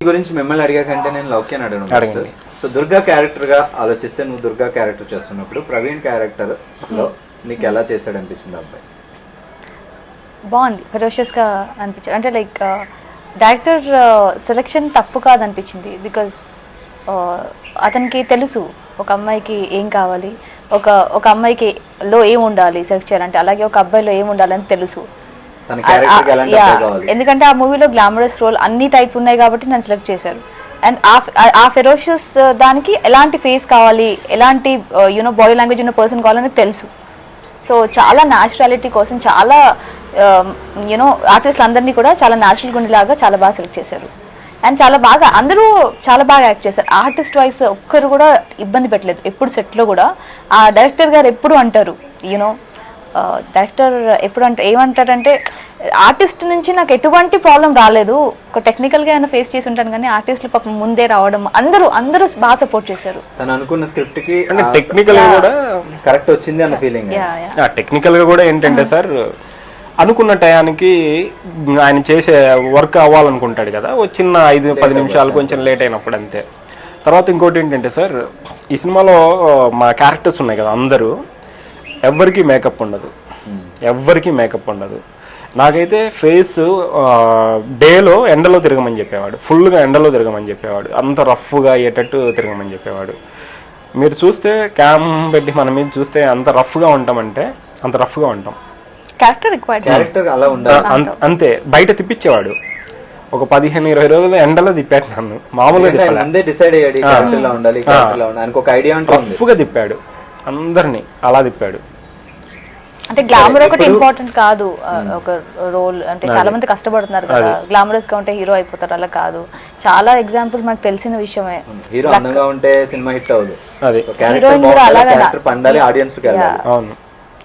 గురించి మిమ్మల్ని అడిగా కంటే నేను లౌక్యాన్ని అడగను. సో దుర్గా క్యారెక్టర్ గా ఆలోచిస్తే, నువ్వు దుర్గా క్యారెక్టర్ చేస్తున్నప్పుడు ప్రవీణ్ క్యారెక్టర్ లో నీకు ఎలా చేశాడు అనిపించింది అబ్బాయి? బాగుంది, ఫెరోషియస్గా అనిపించింది. అంటే లైక్ డైరెక్టర్ సెలెక్షన్ తప్పు కాదనిపించింది. బికాజ్ అతనికి తెలుసు ఒక అమ్మాయికి ఏం కావాలి, ఒక అమ్మాయికి లో ఏం ఉండాలి సెలెక్ట్ చేయాలంటే, అలాగే ఒక అబ్బాయిలో ఏం ఉండాలని తెలుసు. ఎందుకంటే ఆ మూవీలో గ్లామరస్ రోల్ అన్ని టైప్ ఉన్నాయి కాబట్టి నన్ను సెలెక్ట్ చేశారు. అండ్ ఆ ఫెరోషియస్ దానికి ఎలాంటి ఫేస్ కావాలి, ఎలాంటి యూనో బాడీ లాంగ్వేజ్ ఉన్న పర్సన్ కావాలని తెలుసు. సో చాలా న్యాచురాలిటీ కోసం చాలా యూనో ఆర్టిస్టులు అందరినీ కూడా చాలా న్యాచురల్గా ఉండేలాగా చాలా బాగా సెలెక్ట్ చేశారు. అండ్ చాలా బాగా అందరూ చాలా బాగా యాక్ట్ చేశారు. ఆర్టిస్ట్ వైస్ ఒక్కరు కూడా ఇబ్బంది పెట్టలేదు. ఎప్పుడు సెట్లో కూడా ఆ డైరెక్టర్ గారు ఎప్పుడు అంటారు, యూనో డైరెక్టర్ ఎప్పుడు ఏమంటారంటే, ఆర్టిస్ట్ నుంచి నాకు ఎటువంటి ప్రాబ్లం రాలేదు, ఒక టెక్నికల్గా ఏమైనా ఫేస్ చేసి ఉంటాను కానీ ఆర్టిస్టులు పాపం ముందే రావడం, అందరూ బాగా సపోర్ట్ చేశారు. తను అనుకున్న స్క్రిప్ట్ కి టెక్నికల్ కూడా కరెక్ట్ వచ్చింది అన్న ఫీలింగ్. టెక్నికల్ గా కూడా ఏంటంటే సార్, అనుకున్న టయానికి ఆయన చేసే వర్క్ అవ్వాలనుకుంటాడు కదా, చిన్న 5-10 నిమిషాలు కొంచెం లేట్ అయినప్పుడు అంతే. తర్వాత ఇంకోటి ఏంటంటే సార్, ఈ సినిమాలో మా క్యారెక్టర్స్ ఉన్నాయి కదా, అందరూ ఎవ్వరికీ మేకప్ ఉండదు. నాకైతే ఫేస్ డేలో ఎండలో తిరగమని చెప్పేవాడు, ఫుల్గా ఎండలో తిరగమని చెప్పేవాడు, అంత రఫ్గా అయ్యేటట్టు తిరగమని చెప్పేవాడు. మీరు చూస్తే క్యామ్ పెట్టి మన మీద చూస్తే అంత రఫ్గా ఉంటామంటే అంత రఫ్గా ఉంటాం. క్యారెక్టర్ అలా ఉండాలి అంతే. బయట తిప్పించేవాడు, ఒక 15-20 రోజులు ఎండలో తిప్పాడు నన్ను, మామూలుగా డిసైడ్ అయ్యాడు క్యారెక్టర్ ఉండాలి, ఒక ఐడియా రఫ్గా తిప్పాడు అందరినీ, అలా తిప్పాడు. అంటే గ్లామర్ ఒకటి ఇంపార్టెంట్ కాదు, ఒక రోల్ అంటే చాలా మంది కష్టపడుతున్నారు కదా, గ్లామరస్ గా ఉంటే హీరో అయిపోతారు, అలా కాదు. చాలా ఎగ్జాంపుల్స్ మనకు తెలిసిన విషయమే. హీరో అందంగా ఉంటే సినిమా హిట్ అవ్వదు, హీరోయిన్ కూడా అలాగే పండాలి, ఆడియన్స్ కి వెళ్ళాలి. అవును,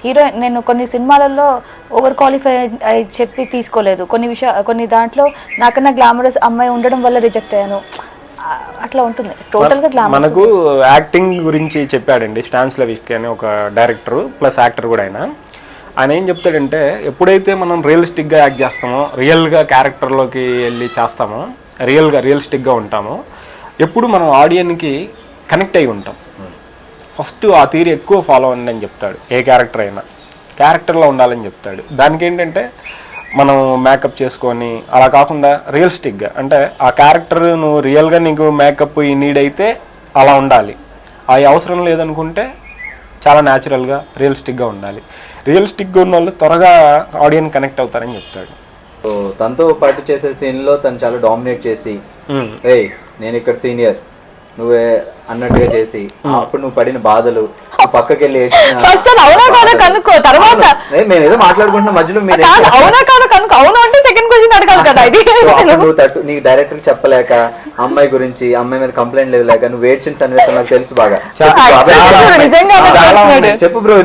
హీరోయిన్ నేను కొన్ని సినిమాలలో ఓవర్ క్వాలిఫై అయి చెప్పి తీసుకోలేదు, కొన్ని దాంట్లో నాకన్నా గ్లామరస్ అమ్మాయి ఉండడం వల్ల రిజెక్ట్ అయ్యాను, అట్లా ఉంటుంది టోటల్ గా గ్లామర్. మనకు యాక్టింగ్ గురించి చెప్పాడండి స్టాన్స్లవిస్కీ అని ఒక డైరెక్టర్ ప్లస్ యాక్టర్ కూడా. ఆయన ఏం చెప్తాడంటే, ఎప్పుడైతే మనం రియలిస్టిక్గా యాక్ట్ చేస్తామో, రియల్గా క్యారెక్టర్లోకి వెళ్ళి చేస్తామో, రియలిస్టిక్గా ఉంటామో, ఎప్పుడు మనం ఆడియన్కి కనెక్ట్ అయి ఉంటాం. ఫస్ట్ ఆ థియరీ ఎక్కువ ఫాలో అవ్వండి అని చెప్తాడు. ఏ క్యారెక్టర్ అయినా క్యారెక్టర్లో ఉండాలని చెప్తాడు. దానికి ఏంటంటే మనం మేకప్ చేసుకొని అలా కాకుండా రియలిస్టిక్గా, అంటే ఆ క్యారెక్టర్ నువ్వు రియల్గా నీకు మేకప్ ఈ నీడ్ అయితే అలా ఉండాలి, అవి అవసరం లేదనుకుంటే చాలా న్యాచురల్గా రియలిస్టిక్గా ఉండాలి. రియలిస్టిక్గా ఉన్న వాళ్ళు త్వరగా ఆడియన్స్ కనెక్ట్ అవుతారని చెప్తాడు. తనతో పాటు చేసే సీన్లో తను చాలా డామినేట్ చేసి, ఏయ్ నేను ఇక్కడ సీనియర్ నువ్వే అన్నట్టుగా చేసి, అప్పుడు నువ్వు పడిన బాధలు, పక్కకి వెళ్ళి మేమేదో మాట్లాడుకుంటున్న మధ్యలో నువ్వు డైరెక్టర్ చెప్పలేక, అమ్మాయి గురించి అమ్మాయి మీద కంప్లైంట్ లేక నువ్వు ఏడ్చిన సన్నివేశం నాకు తెలుసు బాగా. చెప్పు బ్రో.